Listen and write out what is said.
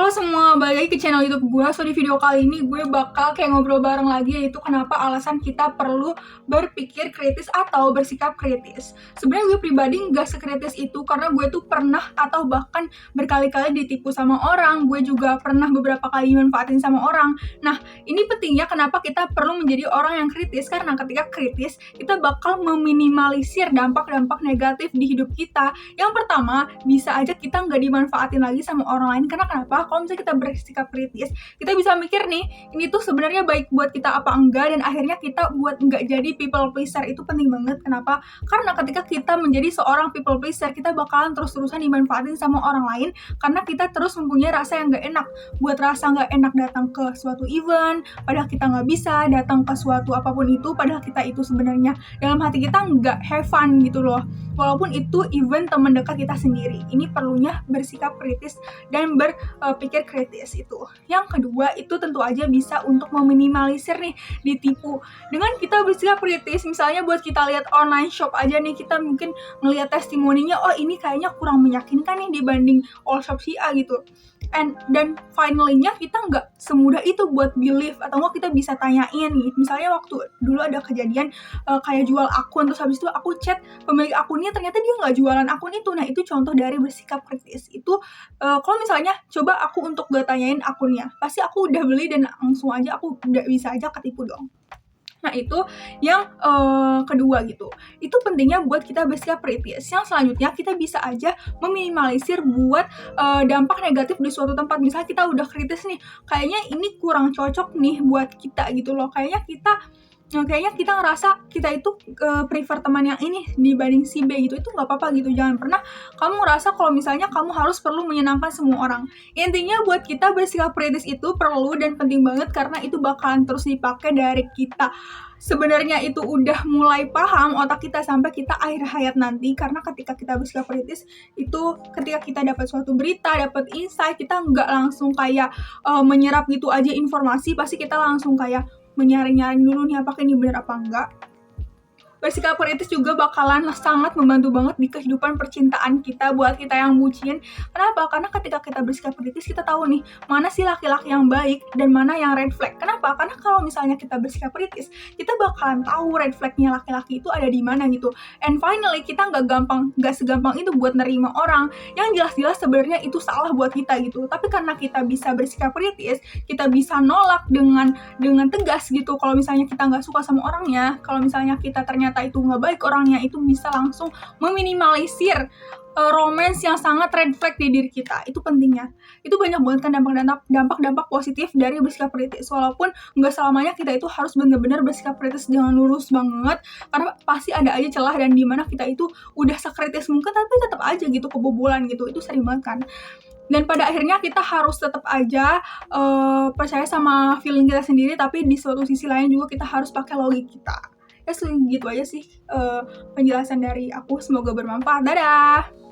Halo semua, balik lagi ke channel YouTube gue. So di video kali ini gue bakal kayak ngobrol bareng lagi, yaitu kenapa alasan kita perlu berpikir kritis atau bersikap kritis. Sebenarnya gue pribadi gak sekritis itu karena gue tuh pernah atau bahkan berkali-kali ditipu sama orang. Gue juga pernah beberapa kali dimanfaatin sama orang. Nah, ini pentingnya kenapa kita perlu menjadi orang yang kritis, karena ketika kritis kita bakal meminimalisir dampak-dampak negatif di hidup kita. Yang pertama, bisa aja kita gak dimanfaatin lagi sama orang lain. Karena kenapa? Kalau misalnya kita bersikap kritis, kita bisa mikir nih, ini tuh sebenarnya baik buat kita apa enggak, dan akhirnya kita buat nggak jadi people pleaser. Itu penting banget. Kenapa? Karena ketika kita menjadi seorang people pleaser, kita bakalan terus-terusan dimanfaatin sama orang lain, karena kita terus mempunyai rasa yang nggak enak. Buat rasa nggak enak datang ke suatu event, padahal kita nggak bisa datang ke suatu apapun itu, padahal kita itu sebenarnya dalam hati kita nggak have fun gitu loh. Walaupun itu event teman dekat kita sendiri. Ini perlunya bersikap kritis dan berpikir kritis itu. Yang kedua, itu tentu aja bisa untuk meminimalisir nih ditipu. Dengan kita bersikap kritis, misalnya buat kita lihat online shop aja nih, kita mungkin ngelihat testimoninya, oh ini kayaknya kurang meyakinkan nih dibanding all shop si A gitu. Dan finally-nya kita nggak semudah itu buat believe, atau nggak kita bisa tanyain nih. Misalnya waktu dulu ada kejadian kayak jual akun, terus habis itu aku chat pemilik akunnya, ternyata dia nggak jualan akun itu. Nah, itu contoh dari bersikap kritis. Itu kalau misalnya coba aku untuk gak tanyain akunnya, pasti aku udah beli dan langsung aja aku udah bisa aja ketipu dong. Nah, itu yang kedua gitu. Itu pentingnya buat kita bersikap kritis. Yang selanjutnya, kita bisa aja meminimalisir buat dampak negatif di suatu tempat. Misalnya kita udah kritis nih, kayaknya ini kurang cocok nih buat kita gitu loh. Kayaknya kita ngerasa kita itu prefer teman yang ini dibanding si B gitu. Itu nggak apa-apa gitu. Jangan pernah kamu ngerasa kalau misalnya kamu harus perlu menyenangkan semua orang. Intinya buat kita bersikap kritis itu perlu dan penting banget, karena itu bakalan terus dipakai dari kita sebenarnya itu udah mulai paham otak kita sampai kita akhir hayat nanti. Karena ketika kita bersikap kritis itu, ketika kita dapat suatu berita, dapat insight, kita nggak langsung kayak menyerap gitu aja informasi. Pasti kita langsung kayak menyaring-nyaring dulu nih, apakah ini benar apa enggak. Bersikap kritis juga bakalan sangat membantu banget di kehidupan percintaan kita, buat kita yang bucin. Kenapa? Karena ketika kita bersikap kritis, kita tahu nih mana sih laki-laki yang baik dan mana yang red flag. Kenapa? Karena kalau misalnya kita bersikap kritis, kita bakalan tahu red flagnya laki-laki itu ada di mana gitu. And finally, kita nggak segampang itu buat nerima orang yang jelas-jelas sebenarnya itu salah buat kita gitu. Tapi karena kita bisa bersikap kritis, kita bisa nolak dengan tegas gitu. Kalau misalnya kita nggak suka sama orangnya, kalau misalnya kita ternyata itu nggak baik orangnya, itu bisa langsung meminimalisir romance yang sangat red flag di diri kita. Itu pentingnya. Itu banyak banget kan dampak-dampak positif dari bersikap kritis. Walaupun nggak selamanya kita itu harus benar-benar bersikap kritis dengan lurus banget, karena pasti ada aja celah dan dimana kita itu udah sekritis mungkin, tapi tetap aja gitu kebobolan gitu. Itu sering banget kan. Dan pada akhirnya kita harus tetap aja percaya sama feeling kita sendiri, tapi di suatu sisi lain juga kita harus pakai logik kita. Ya, gitu aja sih penjelasan dari aku. Semoga bermanfaat. Dadah!